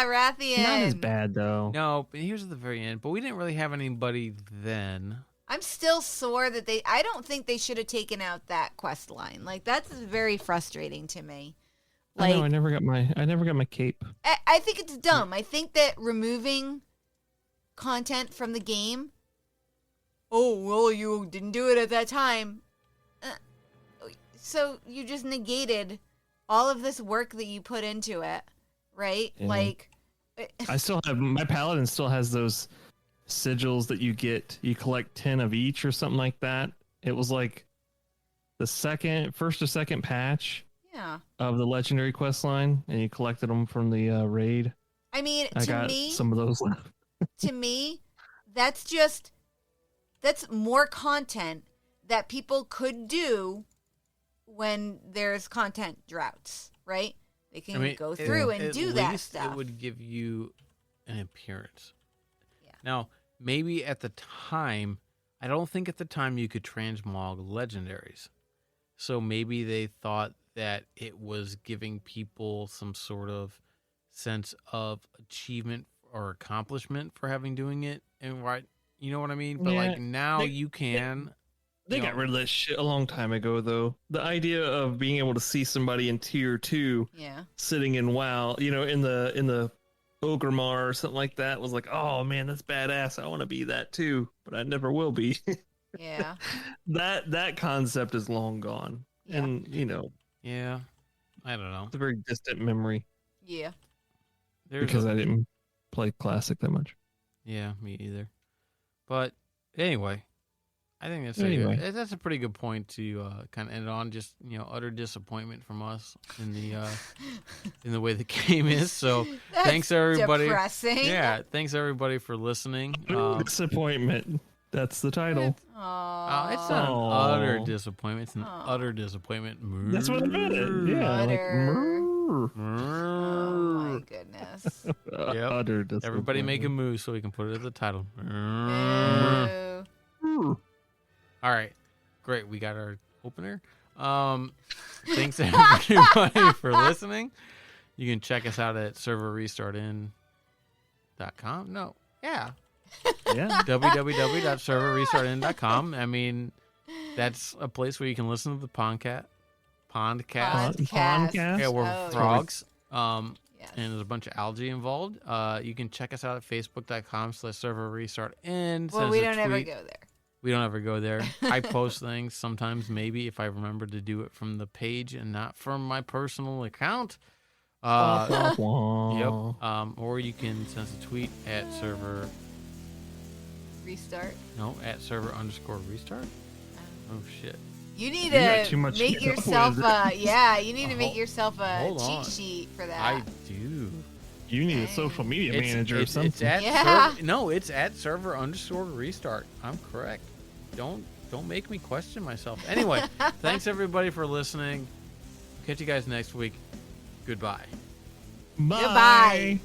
Rathian. Not as bad though. No, but he was at the very end. But we didn't really have anybody then. I'm still sore that I don't think they should have taken out that quest line. Like, that's very frustrating to me. I know. Like, I never got my cape. I think it's dumb. I think that removing content from the game. Oh, well, you didn't do it at that time. So you just negated all of this work that you put into it, right? Yeah. Like, I still have my paladin still has those sigils that you get. You collect 10 of each or something like that. It was like the first or second patch yeah. of the legendary quest line, and you collected them from the raid. I mean, I to got me, some of those left. to me, that's more content that people could do when there's content droughts, right? They can go through and do that stuff. It would give you an appearance. Yeah. Now, maybe at the time, I don't think at the time you could transmog legendaries. So maybe they thought that it was giving people some sort of sense of achievement or accomplishment for having doing it, and right, you know what I mean? But Yeah, like now you can. They got rid of that shit a long time ago, though. The idea of being able to see somebody in tier 2 sitting in WoW, in the Ogrimmar or something like that was like, oh man, that's badass. I want to be that too, but I never will be. Yeah. That concept is long gone. Yeah. And, Yeah. I don't know. it's a very distant memory Yeah. because I didn't play Classic that much. Yeah, me either. But anyway, I think that's a pretty good point to kind of end on. Just utter disappointment from us in the way the game is. So thanks everybody. Depressing. Yeah, thanks everybody for listening. Disappointment. That's the title. It's not an utter disappointment. It's an utter disappointment. That's what I meant. Yeah, Oh my goodness. Yep. Utter disappointment. Everybody make a move so we can put it as the title. Boo. All right, great. We got our opener. Thanks everybody for listening. You can check us out at serverrestartin.com. No, yeah. www.serverrestartin.com. I mean, that's a place where you can listen to the Pondcast. Yeah, we're frogs. And there's a bunch of algae involved. You can check us out at facebook.com/serverrestartin. Well, we don't ever go there. We don't ever go there. I post things sometimes, maybe if I remember to do it from the page and not from my personal account. Yep. Or you can send us a tweet at server Restart. No, at server_restart. Oh shit. You need got to too much make to go yourself with. you need to make yourself a hold cheat on. sheet for that. I do. You need a social media manager or something. It's at Yeah. it's at server_restart. I'm correct. Don't make me question myself. Anyway, thanks everybody for listening. Catch you guys next week. Goodbye. Bye. Goodbye.